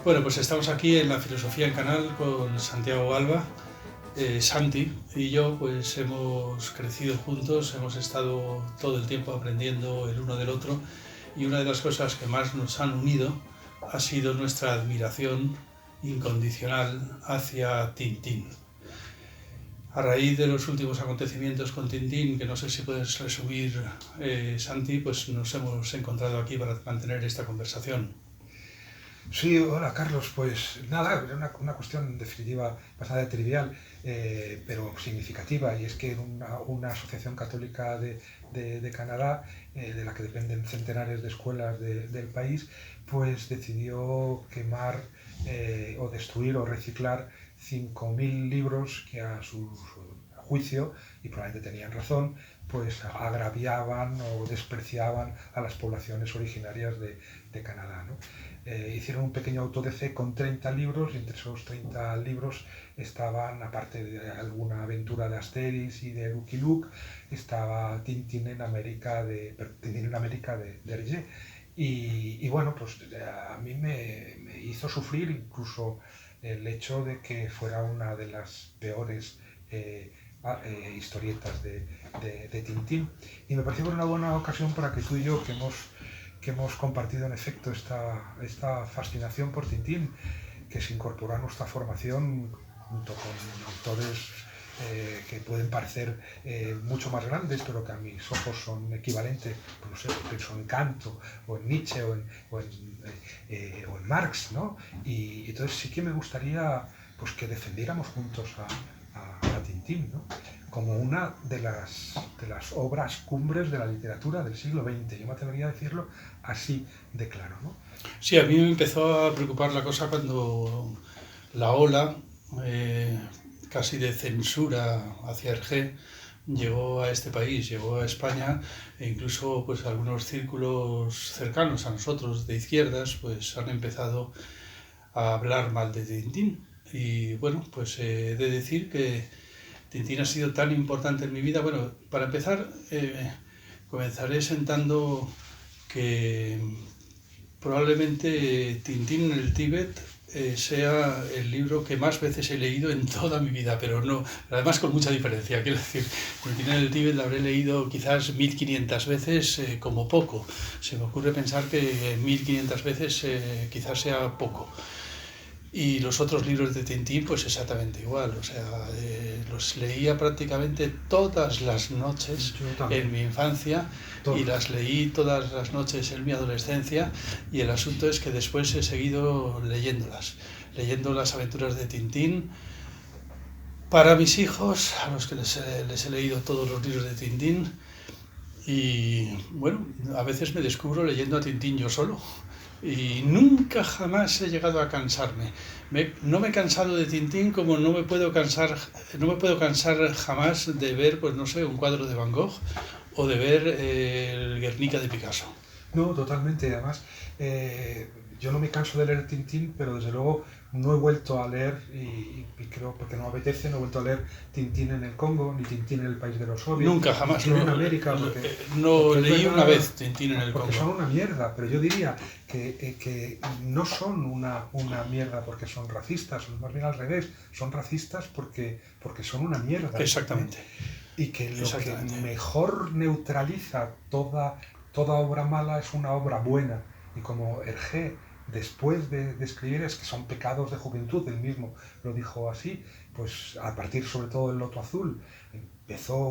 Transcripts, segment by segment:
Bueno, pues estamos aquí en la Filosofía en Canal con Santiago Alba. Santi y yo pues hemos crecido juntos, hemos estado todo el tiempo aprendiendo el uno del otro y una de las cosas que más nos han unido ha sido nuestra admiración incondicional hacia Tintín. A raíz de los últimos acontecimientos con Tintín, que no sé si puedes resumir, Santi, pues nos hemos encontrado aquí para mantener esta conversación. Sí, hola Carlos, pues nada, era una cuestión en definitiva bastante trivial, pero significativa, y es que una asociación católica de Canadá, de la que dependen centenares de escuelas del país, pues decidió quemar o destruir o reciclar 5.000 libros que a su juicio, y probablemente tenían razón, pues agraviaban o despreciaban a las poblaciones originarias de Canadá, ¿no? Hicieron un pequeño auto de fe con 30 libros, y entre esos 30 libros estaban, aparte de alguna aventura de Asterix y de Lucky Luke, estaba Tintín en América de Hergé. Y bueno, pues a mí me hizo sufrir incluso el hecho de que fuera una de las peores historietas de Tintín. Y me pareció una buena ocasión para que tú y yo, que hemos compartido en efecto esta fascinación por Tintín, que se incorporó a nuestra formación junto con autores que pueden parecer mucho más grandes, pero que a mis ojos son equivalentes, pues no sé, pienso en Kant o en Nietzsche o en Marx, ¿no? Y entonces sí que me gustaría pues que defendiéramos juntos a Tintín, ¿no? Como una de las obras cumbres de la literatura del siglo XX. Yo me atrevería a decirlo así de claro, ¿no? Sí, a mí me empezó a preocupar la cosa cuando la ola, eh, casi de censura hacia Hergé, llegó a este país, llegó a España, e incluso pues algunos círculos cercanos a nosotros de izquierdas pues han empezado a hablar mal de Tintín. Y bueno, pues he de decir que Tintín ha sido tan importante en mi vida. Bueno, para empezar, comenzaré sentando que probablemente Tintín en el Tíbet sea el libro que más veces he leído en toda mi vida, pero no, además con mucha diferencia. Quiero decir, Tintín en el Tíbet la habré leído quizás 1500 veces como poco. Se me ocurre pensar que 1500 veces quizás sea poco. Y los otros libros de Tintín, pues exactamente igual. O sea, los leía prácticamente todas las noches Yo en también, mi infancia y todas. las leí todas las noches en mi adolescencia. Y el asunto es que después he seguido leyéndolas. Leyendo las aventuras de Tintín para mis hijos, a los que les he leído todos los libros de Tintín. Y bueno, a veces me descubro leyendo a Tintín yo solo y nunca jamás he llegado a cansarme. No me he cansado de Tintín como no me puedo cansar jamás de ver, pues no sé, un cuadro de Van Gogh o de ver el Guernica de Picasso. No, totalmente. Además, eh, yo no me canso de leer Tintín, pero desde luego no he vuelto a leer, y creo porque no me apetece, no he vuelto a leer Tintín en el Congo, ni Tintín en el país de los soviets, Nunca ni jamás, Tintín no, en América, no porque es leí una verdad, vez Tintín en el porque son Congo. una mierda, pero yo diría que no son una mierda porque son racistas, son más bien al revés, son racistas porque son una mierda, ¿eh? Exactamente, Y que lo que exactamente. mejor neutraliza toda obra mala es una obra buena. Y como Hergé, después de escribir, es que son pecados de juventud, él mismo lo dijo así, pues a partir sobre todo del Loto Azul, empezó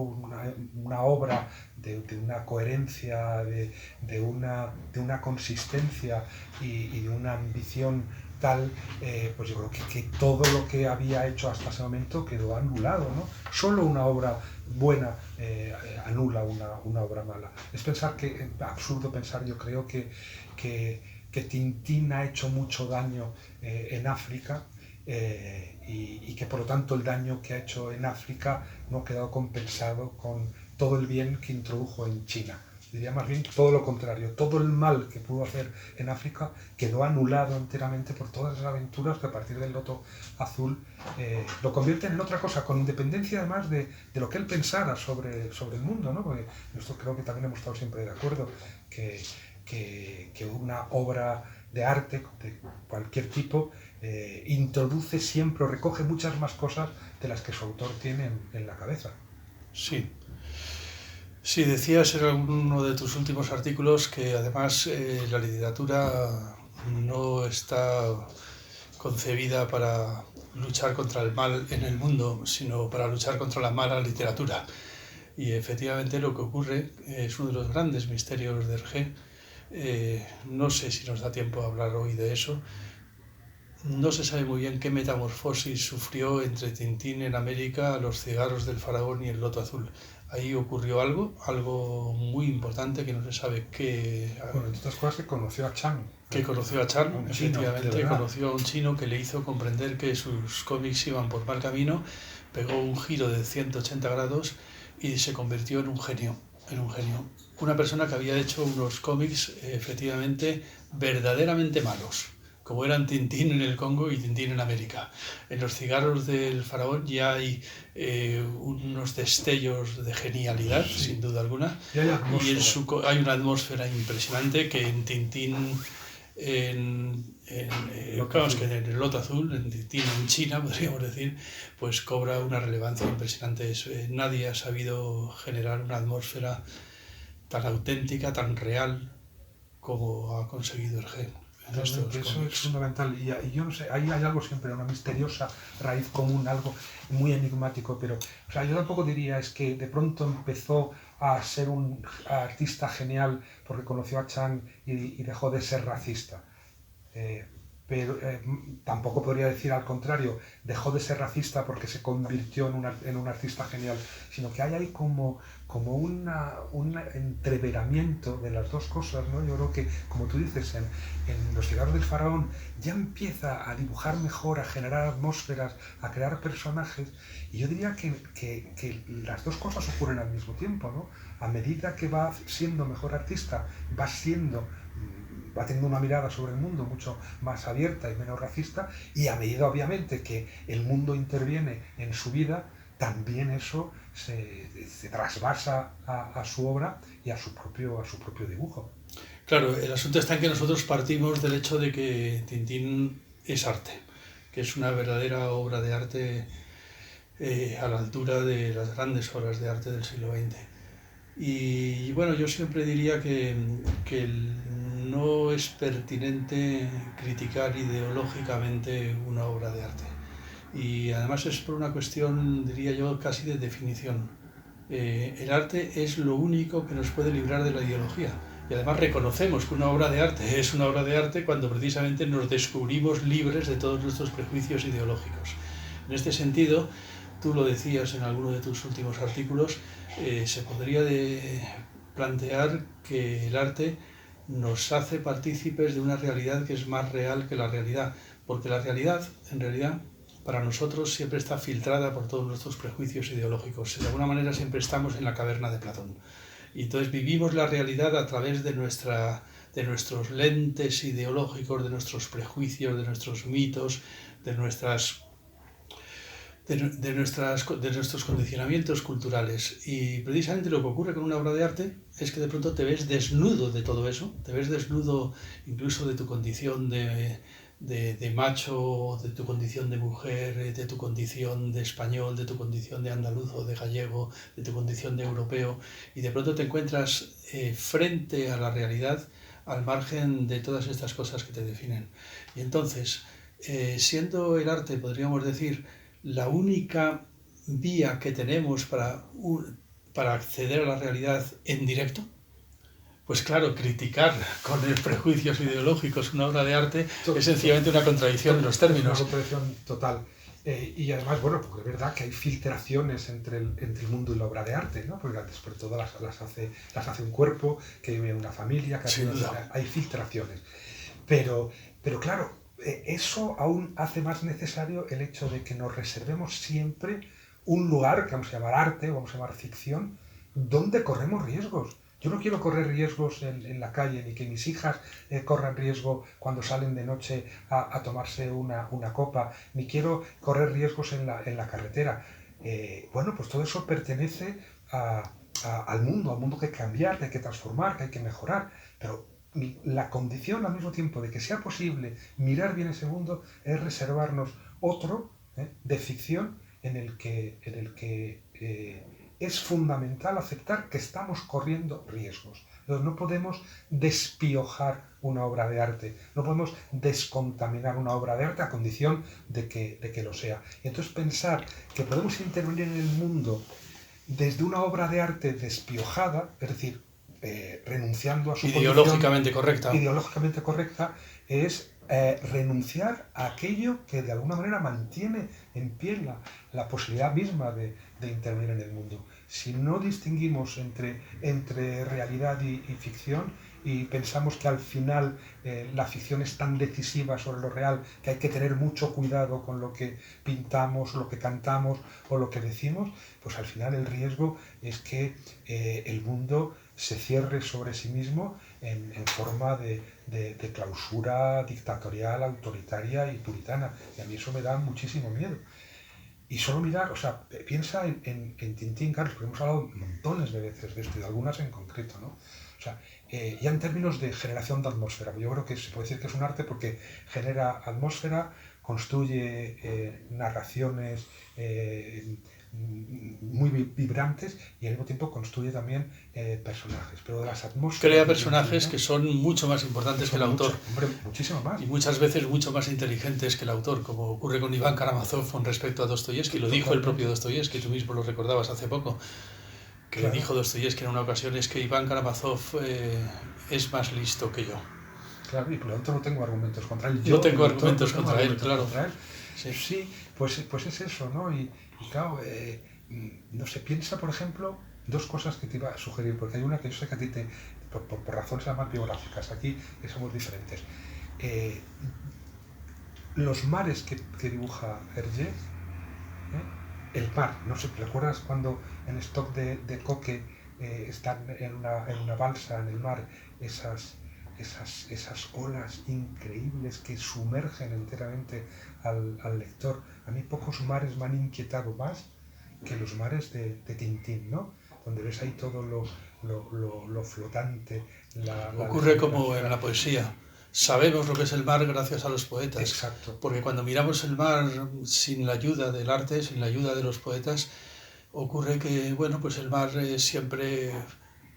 una obra de una coherencia, de una consistencia y de una ambición tal, pues yo creo que todo lo que había hecho hasta ese momento quedó anulado, ¿no? Solo una obra buena anula una obra mala. Es pensar que, absurdo pensar, yo creo que Tintín ha hecho mucho daño en África, y que por lo tanto el daño que ha hecho en África no ha quedado compensado con todo el bien que introdujo en China. Diría más bien todo lo contrario, todo el mal que pudo hacer en África quedó anulado enteramente por todas esas aventuras que a partir del Loto Azul lo convierten en otra cosa, con independencia además de lo que él pensara sobre el mundo, ¿no? Porque esto creo que también hemos estado siempre de acuerdo, que una obra de arte, de cualquier tipo, introduce siempre o recoge muchas más cosas de las que su autor tiene en la cabeza. Sí. Sí, decías en uno de tus últimos artículos que además la literatura no está concebida para luchar contra el mal en el mundo, sino para luchar contra la mala literatura. Y efectivamente lo que ocurre es uno de los grandes misterios de Hergé. No sé si nos da tiempo a hablar hoy de eso. No se sabe muy bien qué metamorfosis sufrió entre Tintín en América, Los cigarros del faraón y El loto azul. Ahí ocurrió algo muy importante que no se sabe qué. Bueno, entre otras cosas que conoció a Chan. Que conoció a Chan, un chino, efectivamente, conoció a un chino que le hizo comprender que sus cómics iban por mal camino, pegó un giro de 180 grados y se convirtió en un genio. Una persona que había hecho unos cómics efectivamente verdaderamente malos, como eran Tintín en el Congo y Tintín en América. En Los cigarros del faraón ya hay unos destellos de genialidad, sí, sin duda alguna, y hay una atmósfera impresionante que en Tintín, que en el loto azul, en Tintín en China, podríamos decir, pues cobra una relevancia impresionante. Nadie ha sabido generar una atmósfera tan auténtica, tan real, como ha conseguido Hergé. Eso es fundamental, y yo no sé, hay algo siempre, una misteriosa raíz común, algo muy enigmático, pero o sea, yo tampoco diría es que de pronto empezó a ser un artista genial porque conoció a Chan y dejó de ser racista. Pero tampoco podría decir al contrario, dejó de ser racista porque se convirtió en un artista genial, sino que hay ahí como un entreveramiento de las dos cosas, ¿no? Yo creo que, como tú dices, en Los cigarros del faraón ya empieza a dibujar mejor, a generar atmósferas, a crear personajes, y yo diría que las dos cosas ocurren al mismo tiempo, ¿no? A medida que va siendo mejor artista, va teniendo una mirada sobre el mundo mucho más abierta y menos racista, y a medida obviamente que el mundo interviene en su vida, también eso se trasvasa a su obra y a su propio dibujo. Claro, el asunto está en que nosotros partimos del hecho de que Tintín es arte, que es una verdadera obra de arte a la altura de las grandes obras de arte del siglo XX. Y bueno, yo siempre diría que no es pertinente criticar ideológicamente una obra de arte. Y además es por una cuestión, diría yo, casi de definición. El arte es lo único que nos puede librar de la ideología. Y además reconocemos que una obra de arte es una obra de arte cuando precisamente nos descubrimos libres de todos nuestros prejuicios ideológicos. En este sentido, tú lo decías en alguno de tus últimos artículos, se podría plantear que el arte nos hace partícipes de una realidad que es más real que la realidad, porque la realidad, en realidad, para nosotros siempre está filtrada por todos nuestros prejuicios ideológicos. De alguna manera siempre estamos en la caverna de Platón. Y entonces vivimos la realidad a través de nuestros lentes ideológicos, de nuestros prejuicios, de nuestros mitos, de nuestros condicionamientos culturales. Y precisamente lo que ocurre con una obra de arte es que de pronto te ves desnudo de todo eso, te ves desnudo incluso de tu condición de macho, de tu condición de mujer, de tu condición de español, de tu condición de andaluz o de gallego, de tu condición de europeo, y de pronto te encuentras frente a la realidad al margen de todas estas cosas que te definen. Y entonces, siendo el arte, podríamos decir, la única vía que tenemos para acceder a la realidad en directo, pues claro, criticar con prejuicios ideológicos una obra de arte es sencillamente una contradicción en los términos. Una contradicción total. Y además, bueno, porque es verdad que hay filtraciones entre el mundo y la obra de arte, ¿no? Porque después de todo las hace un cuerpo, que vive en una familia, hay filtraciones. Pero claro, eso aún hace más necesario el hecho de que nos reservemos siempre un lugar, que vamos a llamar arte, vamos a llamar ficción, donde corremos riesgos. Yo no quiero correr riesgos en la calle, ni que mis hijas corran riesgo cuando salen de noche a tomarse una copa, ni quiero correr riesgos en la carretera. Bueno, pues todo eso pertenece al mundo que hay que cambiar, que hay que transformar, que hay que mejorar. Pero la condición al mismo tiempo de que sea posible mirar bien ese mundo es reservarnos otro de ficción en el que es fundamental aceptar que estamos corriendo riesgos. Entonces, no podemos despiojar una obra de arte, no podemos descontaminar una obra de arte a condición de que lo sea. Y entonces pensar que podemos intervenir en el mundo desde una obra de arte despiojada, es decir, renunciando a su ideológicamente correcta. Ideológicamente correcta, es renunciar a aquello que de alguna manera mantiene en pie la posibilidad misma de intervenir en el mundo. Si no distinguimos entre realidad y ficción y pensamos que al final la ficción es tan decisiva sobre lo real que hay que tener mucho cuidado con lo que pintamos, lo que cantamos o lo que decimos, pues al final el riesgo es que el mundo se cierre sobre sí mismo en forma de clausura dictatorial, autoritaria y puritana. Y a mí eso me da muchísimo miedo. Y solo mirar, o sea, piensa en Tintín, Carlos, porque hemos hablado montones de veces de esto y de algunas en concreto, ¿no? O sea, ya en términos de generación de atmósfera, yo creo que se puede decir que es un arte porque genera atmósfera, construye narraciones muy vibrantes y al mismo tiempo construye también personajes. Pero de las atmósferas... Crea personajes que son mucho más importantes que el autor. Muchísimo más. Y muchas veces mucho más inteligentes que el autor, como ocurre con Iván Karamazov con respecto a Dostoyevsky. Lo dijo el propio Dostoyevsky, tú mismo lo recordabas hace poco. Que claro. Dijo Dostoyevsky en una ocasión es que Iván Karamazov es más listo que yo. Claro, y por lo tanto no tengo argumentos contra él. Yo tengo argumentos contra él, claro. Sí, pues es eso, ¿no? Y claro, no se piensa, por ejemplo, dos cosas que te iba a sugerir, porque hay una que yo sé que a ti por razones más biográficas, aquí que somos diferentes. Los mares que dibuja Hergé, el mar, no sé, ¿recuerdas cuando en Stock de Coque están en una balsa en el mar esas olas increíbles que sumergen enteramente al lector? A mí pocos mares me han inquietado más que los mares de Tintín, ¿no? Donde ves ahí todo lo flotante. Ocurre como en la poesía. Sabemos lo que es el mar gracias a los poetas. Exacto. Porque cuando miramos el mar sin la ayuda del arte, sin la ayuda de los poetas, ocurre que, bueno, pues el mar es siempre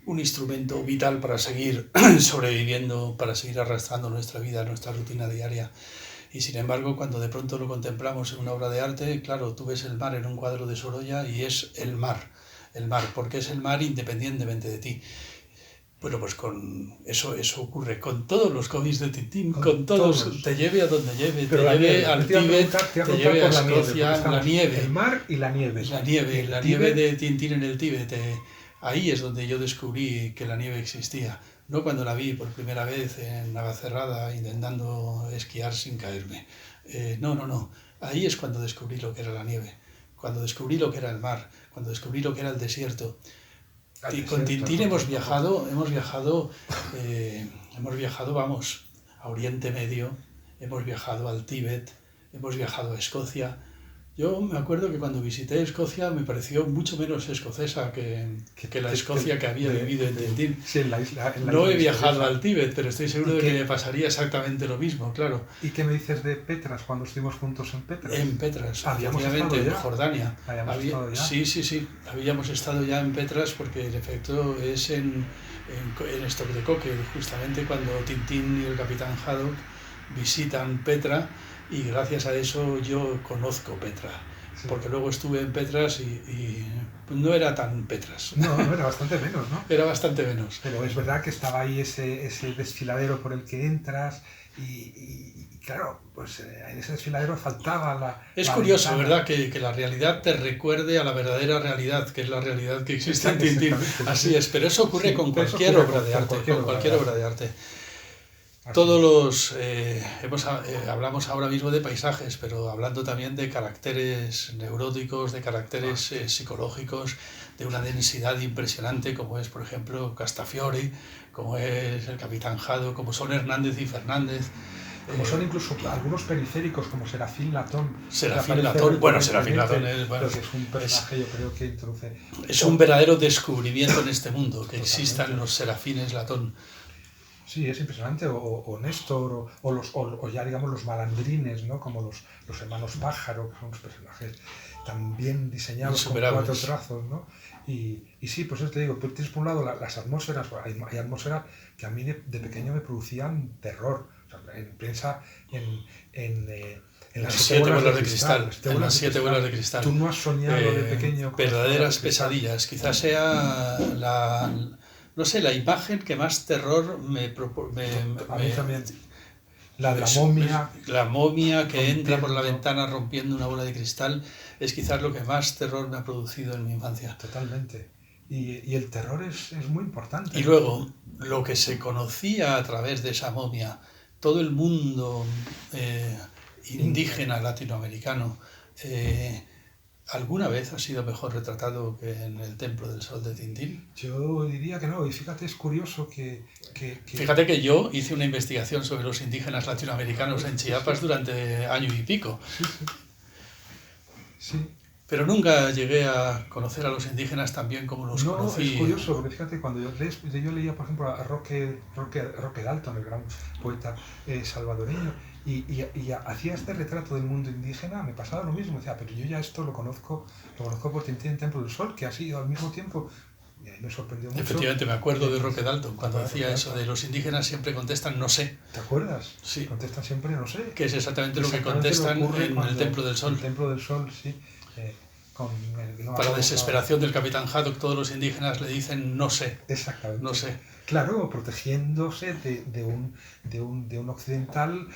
un instrumento vital para seguir sobreviviendo, para seguir arrastrando nuestra vida, nuestra rutina diaria. Y sin embargo, cuando de pronto lo contemplamos en una obra de arte, claro, tú ves el mar en un cuadro de Sorolla y es el mar, porque es el mar independientemente de ti. Bueno, pues con eso ocurre con todos los cómics de Tintín, con todos, te lleve a donde lleve, te lleve al Tíbet, te lleve a Escocia, la nieve. El mar y la nieve. La nieve de Tintín en el Tíbet. Ahí es donde yo descubrí que la nieve existía. No cuando la vi por primera vez en Navacerrada intentando esquiar sin caerme. No. Ahí es cuando descubrí lo que era la nieve, cuando descubrí lo que era el mar, cuando descubrí lo que era el desierto. Y con Tintín hemos viajado, vamos, a Oriente Medio, hemos viajado al Tíbet, hemos viajado a Escocia. Yo me acuerdo que cuando visité Escocia me pareció mucho menos escocesa que la Escocia que había vivido en Tintín. Sí, en la isla no he viajado al Tíbet, pero estoy seguro de que me pasaría exactamente lo mismo, claro. ¿Y qué me dices de Petras cuando estuvimos juntos en Petras? En Petras, obviamente, en Jordania. Sí, habíamos estado ya en Petras porque en efecto es en Stock de Coque, justamente cuando Tintín y el capitán Haddock visitan Petra. Y gracias a eso yo conozco Petra, sí. Porque luego estuve en Petras y no era tan Petras. No, era bastante menos, ¿no? Era bastante menos. Pero es verdad que estaba ahí ese desfiladero por el que entras y claro, pues en ese desfiladero faltaba la... Es curioso, ventana. ¿Verdad? Que la realidad te recuerde a la verdadera realidad, que es la realidad que existe en Tintín. Así es, pero eso ocurre con cualquier obra de arte, con cualquier obra de arte. Todos los hablamos ahora mismo de paisajes, pero hablando también de caracteres neuróticos, de caracteres psicológicos, de una densidad impresionante, como es, por ejemplo, Castafiore, como es el Capitán Haddock, como son Hernández y Fernández. Como son incluso algunos periféricos, como Serafín Latón. Serafín Latón es un personaje, yo creo que introduce... Es un verdadero descubrimiento en este mundo, que existan los Serafines Latón. Sí, es impresionante, o Néstor, o ya digamos los malandrines, ¿no? Como los hermanos Pájaro, que son unos personajes tan bien diseñados con 4 trazos, ¿no? Y sí, pues eso te digo, tú tienes por un lado las atmósferas, hay atmósferas que a mí de pequeño me producían terror. O sea, piensa en las 7 bolas de cristal. En las 7 bolas de cristal. Tú no has soñado de pequeño. Verdaderas pesadillas. Quizás sea no sé, la imagen que más terror a mí también. La de la momia. La momia que entra por la ventana rompiendo una bola de cristal es quizás lo que más terror me ha producido en mi infancia. Totalmente. Y el terror es muy importante. Y luego, lo que se conocía a través de esa momia, todo el mundo indígena latinoamericano, ¿alguna vez ha sido mejor retratado que en el Templo del Sol de Tintín? Yo diría que no, y fíjate, es curioso que... Fíjate que yo hice una investigación sobre los indígenas latinoamericanos en Chiapas durante año y pico. Sí. Pero nunca llegué a conocer a los indígenas tan bien como los conocí. No, es curioso, porque fíjate, cuando yo leía, por ejemplo, a Roque Dalton, el gran poeta salvadoreño, y hacía este retrato del mundo indígena, me pasaba lo mismo. Decía, pero yo ya esto lo conozco por Tintín en Templo del Sol, que ha sido al mismo tiempo, y ahí me sorprendió mucho. Efectivamente, me acuerdo de Roque Dalton cuando decía eso de los indígenas siempre contestan no sé. ¿Te acuerdas? Sí. Contestan siempre no sé. Que es exactamente lo que contestan en el Templo del Sol. En el Templo del Sol, sí. Para desesperación del capitán Haddock, todos los indígenas le dicen no sé. Exactamente. No sé. Claro, protegiéndose de un occidental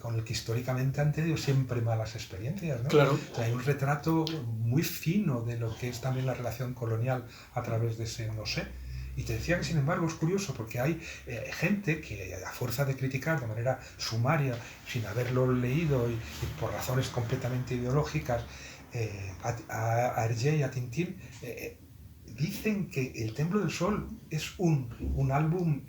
con el que históricamente han tenido siempre malas experiencias, ¿no? Claro. O sea, hay un retrato muy fino de lo que es también la relación colonial a través de ese no sé. Y te decía que, sin embargo, es curioso porque hay gente que, a fuerza de criticar de manera sumaria, sin haberlo leído y por razones completamente ideológicas, a Hergé y a Tintín, dicen que El Templo del Sol es un álbum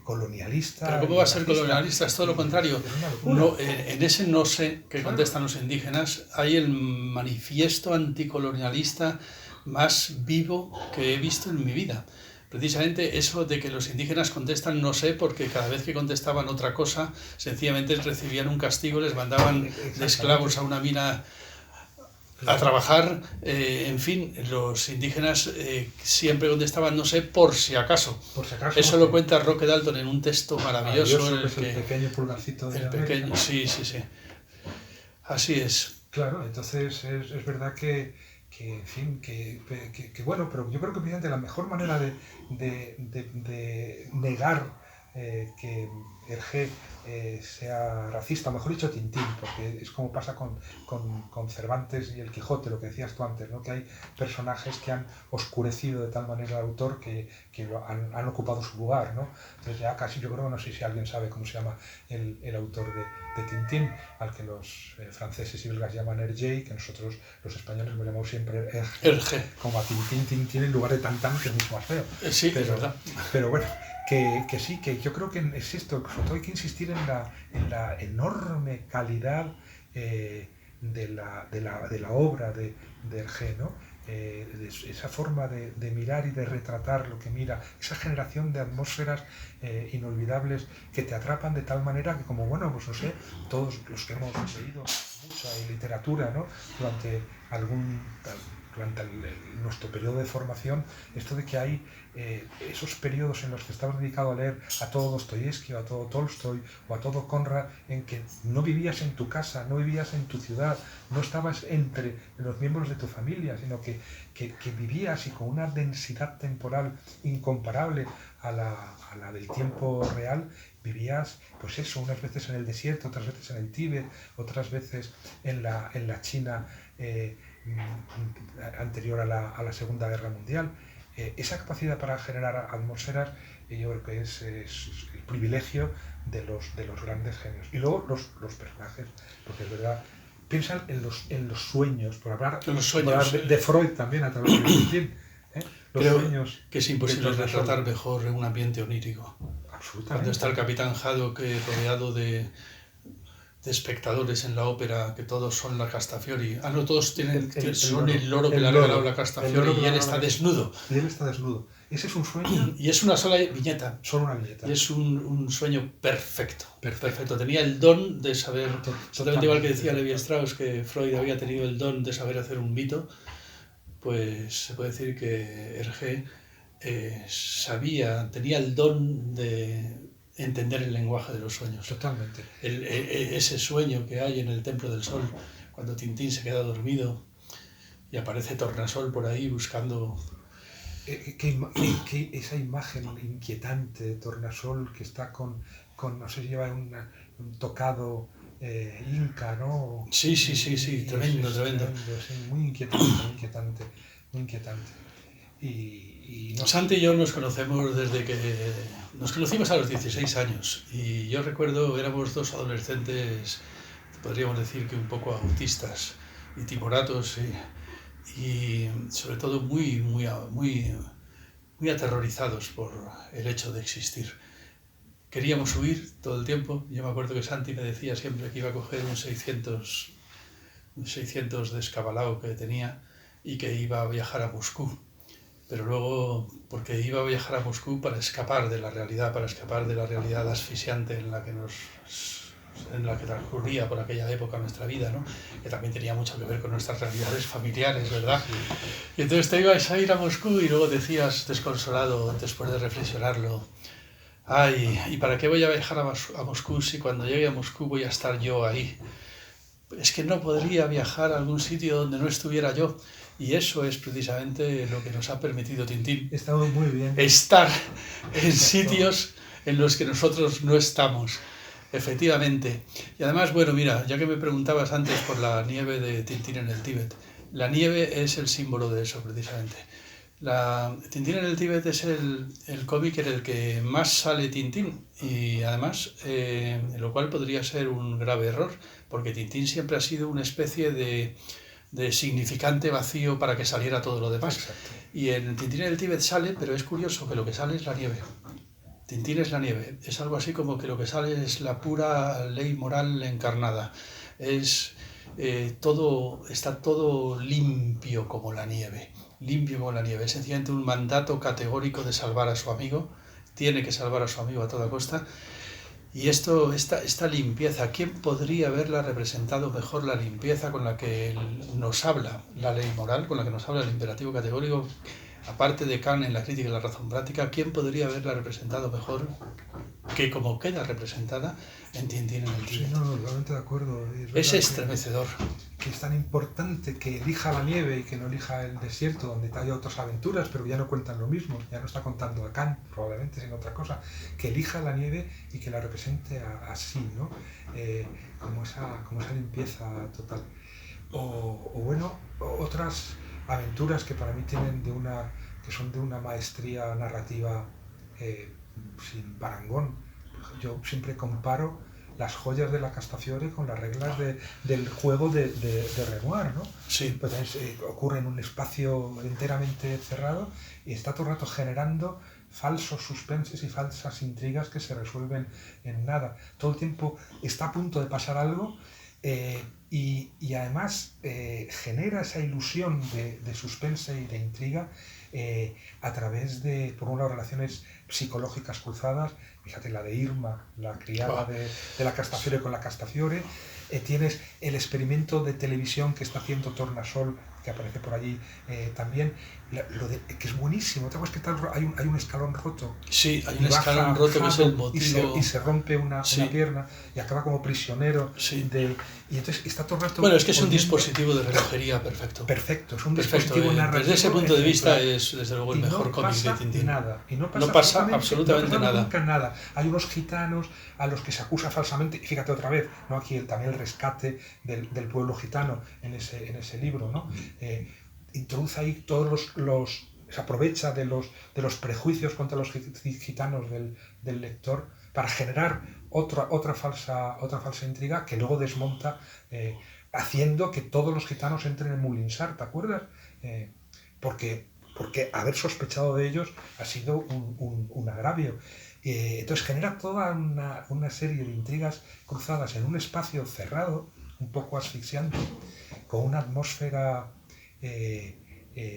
colonialista. Pero ¿cómo va a ser colonialista? Es todo lo contrario. No, en ese no sé que contestan los indígenas hay el manifiesto anticolonialista más vivo que he visto en mi vida. Precisamente eso de que los indígenas contestan no sé, porque cada vez que contestaban otra cosa, sencillamente recibían un castigo, les mandaban de esclavos a una mina a trabajar, en fin, los indígenas siempre contestaban no sé por si acaso. Eso lo cuenta Roque Dalton en un texto maravilloso. El pequeño pulgarcito de el pequeño, sí. Así es. Claro, entonces es verdad que en fin, bueno, pero yo creo que precisamente la mejor manera de negar que Hergé sea racista, mejor dicho Tintín, porque es como pasa con Cervantes y el Quijote, lo que decías tú antes, ¿no? Que hay personajes que han oscurecido de tal manera al autor que han ocupado su lugar, ¿no? Entonces ya casi yo creo, no sé si alguien sabe cómo se llama el autor de Tintín, al que los franceses y belgas llaman Hergé, que nosotros los españoles lo llamamos siempre Hergé, como a Tintín en lugar de Tantán, que es mucho más feo. Sí, es verdad. Pero bueno, que sí, que yo creo que es esto, sobre todo hay que insistir en la enorme calidad de la obra de Hergé, ¿no? Esa forma de mirar y de retratar lo que mira, esa generación de atmósferas inolvidables que te atrapan de tal manera que, como bueno, pues no sé, todos los que hemos leído mucha literatura, ¿no? durante nuestro periodo de formación, esto de que hay esos periodos en los que estabas dedicado a leer a todo Dostoyevsky o a todo Tolstoy o a todo Conrad, en que no vivías en tu casa, no vivías en tu ciudad, no estabas entre los miembros de tu familia, sino que vivías y con una densidad temporal incomparable a la del tiempo real, vivías, pues eso, unas veces en el desierto, otras veces en el Tíbet, otras veces en la China anterior a la Segunda Guerra Mundial. Esa capacidad para generar atmósferas, yo creo que es el privilegio de los grandes genios. Y luego los personajes, porque es verdad, piensan en los sueños, por hablar de Freud también a través de Tintín. Creo sueños que es imposible retratar mejor un ambiente onírico. Absolutamente. Cuando está el capitán Haddock rodeado de espectadores en la ópera, que todos son la Castafiori. No, todos son el loro que le ha regalado la Castafiori y él está desnudo. Y él está desnudo. Ese es un sueño. Y es una sola viñeta. Solo una viñeta. Y es un sueño perfecto. Perfecto. Tenía el don de saber, totalmente igual que decía Levi Strauss, que Freud había tenido el don de saber hacer un mito, pues se puede decir que Hergé tenía el don de entender el lenguaje de los sueños. Totalmente. Ese sueño que hay en el Templo del Sol, cuando Tintín se queda dormido y aparece Tornasol por ahí buscando... Esa imagen inquietante de Tornasol que está con no sé si lleva un tocado inca, ¿no? Sí, tremendo. Sí, muy inquietante. Y no... Santi y yo nos conocemos desde que nos conocimos a los 16 años y yo recuerdo éramos dos adolescentes, podríamos decir que un poco autistas y timoratos y sobre todo muy aterrorizados por el hecho de existir. Queríamos huir todo el tiempo. Yo me acuerdo que Santi me decía siempre que iba a coger un 600 de Escabalao que tenía y que iba a viajar a Moscú. Pero luego, porque iba a viajar a Moscú para escapar de la realidad asfixiante en la que transcurría por aquella época nuestra vida, ¿no? Que también tenía mucho que ver con nuestras realidades familiares, ¿verdad? Y entonces te ibas a ir a Moscú y luego decías, desconsolado, después de reflexionarlo, ay, ¿y para qué voy a viajar a Moscú si cuando llegue a Moscú voy a estar yo ahí? Es que no podría viajar a algún sitio donde no estuviera yo. Y eso es precisamente lo que nos ha permitido Tintín. Estamos muy bien. Estar en sitios en los que nosotros no estamos. Efectivamente. Y además, bueno, mira, ya que me preguntabas antes por la nieve de Tintín en el Tíbet, la nieve es el símbolo de eso, precisamente. Tintín en el Tíbet es el cómic en el que más sale Tintín y además, lo cual podría ser un grave error, porque Tintín siempre ha sido una especie de significante vacío para que saliera todo lo demás. Exacto. Y en Tintín en el Tíbet sale, pero es curioso que lo que sale es la nieve. Tintín es la nieve. Es algo así como que lo que sale es la pura ley moral encarnada. Está todo limpio como la nieve. Limpio como la nieve. Es sencillamente un mandato categórico de salvar a su amigo. Tiene que salvar a su amigo a toda costa. Y esta limpieza, ¿quién podría haberla representado mejor, la limpieza con la que nos habla la ley moral, con la que nos habla el imperativo categórico, aparte de Kant en la crítica de la razón práctica? ¿Quién podría haberla representado mejor que como queda representada en Tintín en el Tíbet? Sí, no, totalmente de acuerdo. Es estremecedor. Que es tan importante que elija la nieve y que no elija el desierto, donde hay otras aventuras, pero ya no cuentan lo mismo, ya no está contando a Kant, probablemente, sino otra cosa, que elija la nieve y que la represente así, ¿no? Como esa limpieza total. O bueno, otras aventuras que para mí que son de una maestría narrativa sin parangón. Yo siempre comparo las joyas de la Castafiore con las reglas del juego de Renoir, ¿no? Sí. Pues ocurre en un espacio enteramente cerrado y está todo el rato generando falsos suspenses y falsas intrigas que se resuelven en nada. Todo el tiempo está a punto de pasar algo y además genera esa ilusión de suspense y de intriga a través de, por un lado, relaciones psicológicas cruzadas. Fíjate, la de Irma, la criada de la Castafiore con la Castafiore. Tienes el experimento de televisión que está haciendo Tornasol, que aparece por allí también, que es buenísimo. ¿Te acuerdas que hay un escalón roto? Sí, hay un escalón roto que es el motivo. Y se rompe una pierna y acaba como prisionero. Sí. Y entonces está todo el rato... Bueno, es que es un dispositivo de relojería perfecto. Perfecto, es un dispositivo narrativo. Desde ese punto de vista es, desde luego, el mejor cómic de Tintín. Y no pasa absolutamente nada. Nunca nada. Hay unos gitanos a los que se acusa falsamente, y fíjate otra vez, ¿no? Aquí también el rescate del pueblo gitano en ese libro, ¿no? Introduce ahí todos se aprovecha de los prejuicios contra los gitanos del lector para generar otra falsa intriga que luego desmonta haciendo que todos los gitanos entren en Moulinsart, ¿te acuerdas? Porque haber sospechado de ellos ha sido un agravio. Entonces genera toda una serie de intrigas cruzadas en un espacio cerrado, un poco asfixiante, con una atmósfera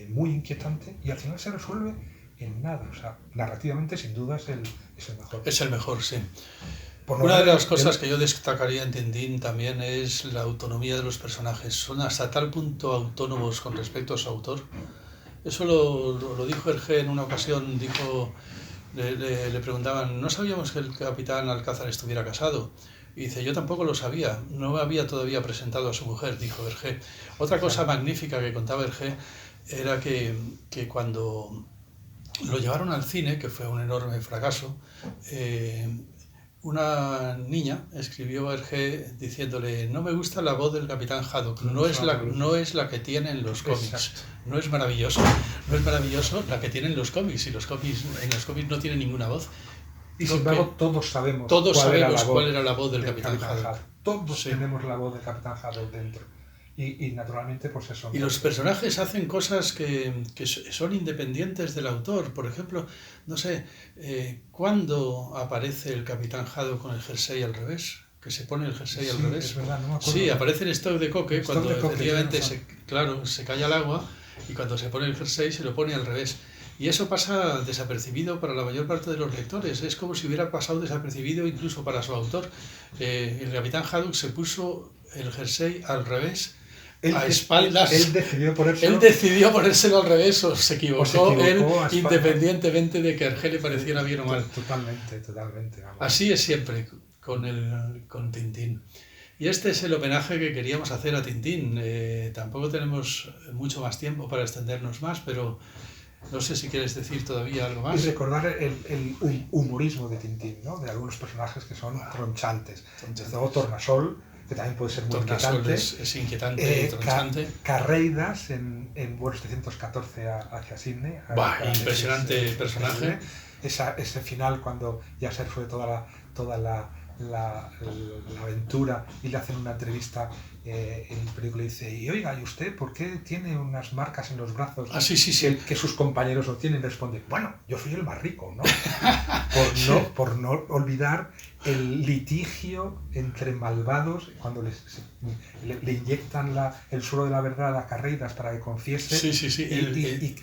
muy inquietante, y al final se resuelve en nada. O sea, narrativamente sin duda es el mejor. Es el mejor, sí. Por Una de las cosas que yo destacaría en Tintín también es la autonomía de los personajes. Son hasta tal punto autónomos con respecto a su autor. Eso lo dijo Hergé en una ocasión, le preguntaban, ¿no sabíamos que el capitán Alcázar estuviera casado? Y dice, yo tampoco lo sabía, no había todavía presentado a su mujer, dijo Hergé. Otra cosa magnífica que contaba Hergé era que cuando lo llevaron al cine, que fue un enorme fracaso, una niña escribió a Hergé diciéndole, no me gusta la voz del capitán Haddock, no es la que tiene en los cómics. Exacto. No es maravilloso la que tienen los cómics, y en los cómics no tiene ninguna voz. Y sin embargo todos sabemos cuál era la voz del capitán Haddock. Todos tenemos la voz del capitán Haddock dentro. Y naturalmente pues eso. Y los personajes hacen cosas que son independientes del autor. Por ejemplo, no sé, ¿cuándo aparece el capitán Haddock con el jersey al revés? Que se pone el jersey al revés. Es verdad, no me acuerdo. Sí, aparece en Stock de Coque cuando efectivamente se cae al agua, y cuando se pone el jersey se lo pone al revés. Y eso pasa desapercibido para la mayor parte de los lectores. Es como si hubiera pasado desapercibido incluso para su autor. El capitán Haddock se puso el jersey al revés, a espaldas. Él decidió ponérselo al revés, o se equivocó él, independientemente de que a Hergé le pareciera bien o mal. Totalmente. Vamos. Así es siempre con Tintín. Y este es el homenaje que queríamos hacer a Tintín. Tampoco tenemos mucho más tiempo para extendernos más, pero no sé si quieres decir todavía algo más. Y recordar el humorismo de Tintín, ¿no? De algunos personajes que son tronchantes. Desde luego Tornasol, que también puede ser muy inquietante. Es inquietante y tronchante. Carreidas en vuelo 714 hacia Sydney. Impresionante personaje. Ese final cuando ya se fue toda la aventura y le hacen una entrevista en el periódico, le dice, y oiga, ¿y usted por qué tiene unas marcas en los brazos que sus compañeros no tienen? Responde, bueno, yo soy el más rico, ¿no? por no olvidar el litigio entre malvados cuando le inyectan el suero de la verdad a Carreiras para que confiese.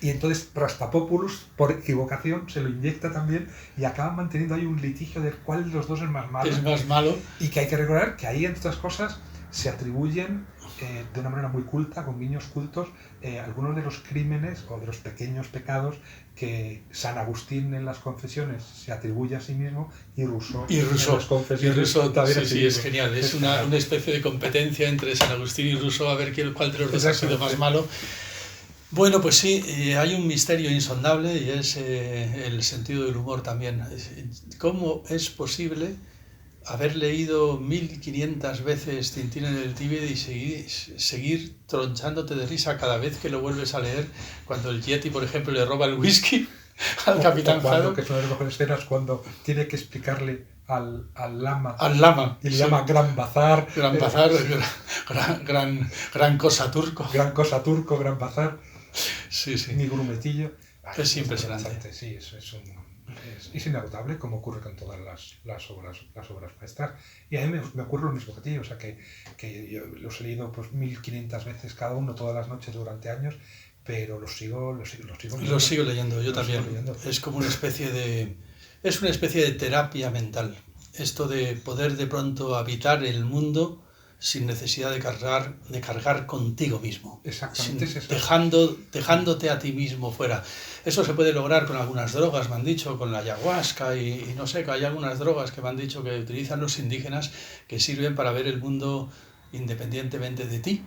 Y entonces Rastapopoulos, por equivocación, se lo inyecta también y acaban manteniendo ahí un litigio de cuál de los dos es más malo. Es más malo. Y que hay que recordar que ahí, entre otras cosas, se atribuyen de una manera muy culta, con guiños cultos, algunos de los crímenes o de los pequeños pecados que San Agustín en las Confesiones se atribuye a sí mismo y Rousseau en las Confesiones también. Sí, es genial. Es una especie de competencia entre San Agustín y Rousseau a ver cuál de los dos ha sido más malo. Bueno, pues sí, hay un misterio insondable y es el sentido del humor también. ¿Cómo es posible haber leído 1500 veces Tintín en el Tíbet y seguir tronchándote de risa cada vez que lo vuelves a leer, cuando el Yeti, por ejemplo, le roba el whisky al capitán Haddock? Que es una de las mejores escenas cuando tiene que explicarle al lama. Y le llama Gran Bazar. Gran Bazar, gran cosa turco. Gran cosa turco, Gran Bazar. Sí. Mi grumetillo. Es impresionante. Sí, es inagotable, como ocurre con todas las obras maestras. Y a mí me ocurre lo mismo que a ti, o sea que yo los he leído pues 1500 veces cada uno, todas las noches durante años, pero los sigo leyendo. Yo también. Es como una especie de terapia mental. Esto de poder de pronto habitar el mundo sin necesidad de cargar contigo mismo. Exactamente. Dejándote a ti mismo fuera. Eso se puede lograr con algunas drogas, me han dicho, con la ayahuasca y no sé, que hay algunas drogas que me han dicho que utilizan los indígenas que sirven para ver el mundo independientemente de ti.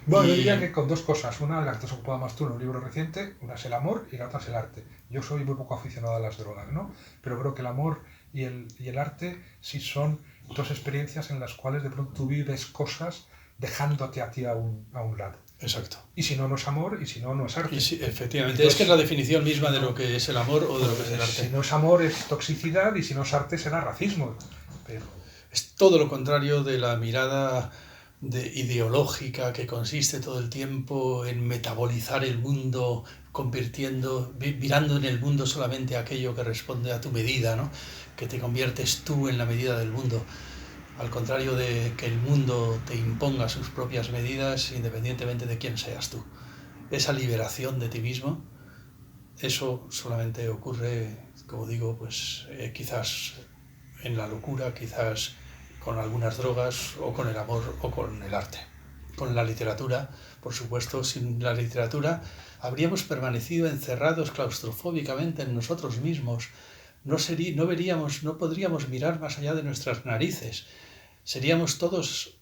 Bueno, yo diría que con dos cosas. Una, la que te has ocupado más tú en un libro reciente, una es el amor y la otra es el arte. Yo soy muy poco aficionado a las drogas, ¿no? Pero creo que el amor y el arte sí son dos experiencias en las cuales de pronto tú vives cosas dejándote a ti a un lado. Exacto. Y si no, no es amor, y si no, no es arte. Sí, efectivamente. Entonces, es que es la definición misma de lo que es el amor o de lo que es el arte. Si no es amor, es toxicidad, y si no es arte, será racismo. Pero es todo lo contrario de la mirada ideológica que consiste todo el tiempo en metabolizar el mundo, mirando en el mundo solamente aquello que responde a tu medida, ¿no? Que te conviertes tú en la medida del mundo. Al contrario de que el mundo te imponga sus propias medidas independientemente de quién seas tú. Esa liberación de ti mismo eso solamente ocurre, como digo, pues quizás en la locura, quizás con algunas drogas, o con el amor, o con el arte. Con la literatura, por supuesto, sin la literatura habríamos permanecido encerrados claustrofóbicamente en nosotros mismos. No podríamos mirar más allá de nuestras narices. Seríamos todos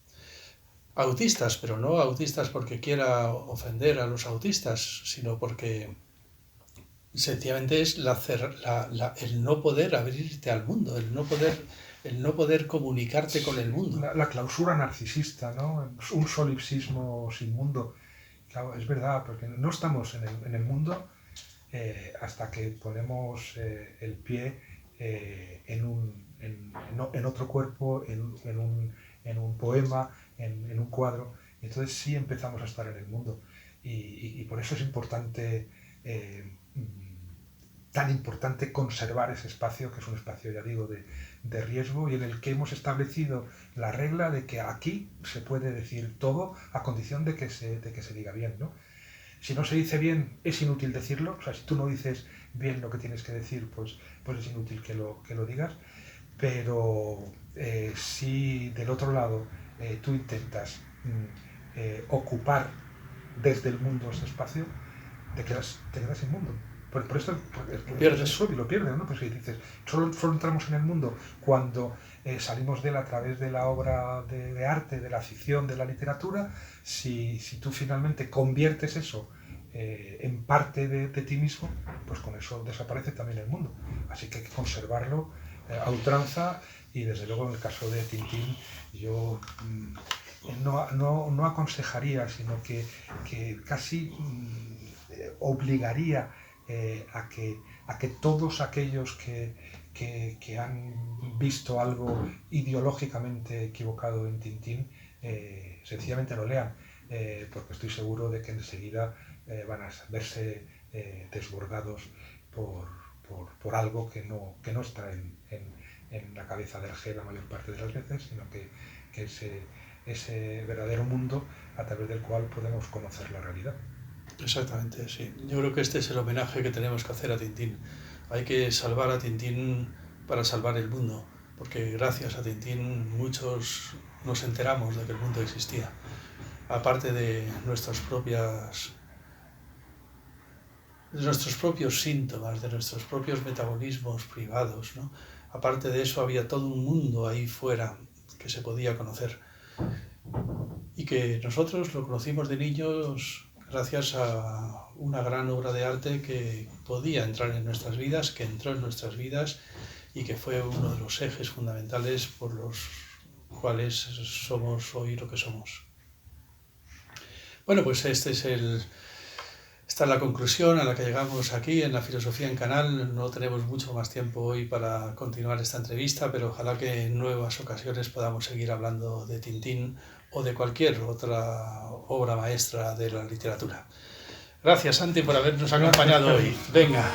autistas, pero no autistas porque quiera ofender a los autistas, sino porque sencillamente es el no poder abrirte al mundo, el no poder comunicarte con el mundo. La clausura narcisista, ¿no? Un solipsismo sin mundo. Claro, es verdad, porque no estamos en el mundo hasta que ponemos el pie en otro cuerpo, en un poema, en un cuadro. Entonces sí empezamos a estar en el mundo. Y por eso es importante, tan importante conservar ese espacio, que es un espacio, ya digo, de riesgo, y en el que hemos establecido la regla de que aquí se puede decir todo a condición de que se diga bien, ¿no? Si no se dice bien, es inútil decirlo. O sea, si tú no dices bien lo que tienes que decir, pues es inútil que lo digas. Pero si del otro lado tú intentas ocupar desde el mundo ese espacio, te quedas sin mundo. Por esto lo pierdes, ¿no? Pues si dices, solo entramos en el mundo cuando salimos de él a través de la obra de arte, de la ficción, de la literatura. Si tú finalmente conviertes eso en parte de ti mismo, pues con eso desaparece también el mundo. Así que hay que conservarlo a ultranza, y desde luego en el caso de Tintín yo no aconsejaría, sino que casi obligaría a que todos aquellos que han visto algo ideológicamente equivocado en Tintín sencillamente lo lean, porque estoy seguro de que enseguida van a verse desbordados por algo que no está en la cabeza del G la mayor parte de las veces, sino que ese verdadero mundo a través del cual podemos conocer la realidad. Exactamente, sí. Yo creo que este es el homenaje que tenemos que hacer a Tintín. Hay que salvar a Tintín para salvar el mundo, porque gracias a Tintín muchos nos enteramos de que el mundo existía. Aparte de nuestros propios síntomas, de nuestros propios metabolismos privados, ¿no? Aparte de eso había todo un mundo ahí fuera que se podía conocer, y que nosotros lo conocimos de niños gracias a una gran obra de arte que podía entrar en nuestras vidas, que entró en nuestras vidas, y que fue uno de los ejes fundamentales por los cuales somos hoy lo que somos. Bueno, pues esta es la conclusión a la que llegamos aquí en la Filosofía en Canal. No tenemos mucho más tiempo hoy para continuar esta entrevista, pero ojalá que en nuevas ocasiones podamos seguir hablando de Tintín o de cualquier otra obra maestra de la literatura. Gracias, Santi, por habernos acompañado hoy. Venga.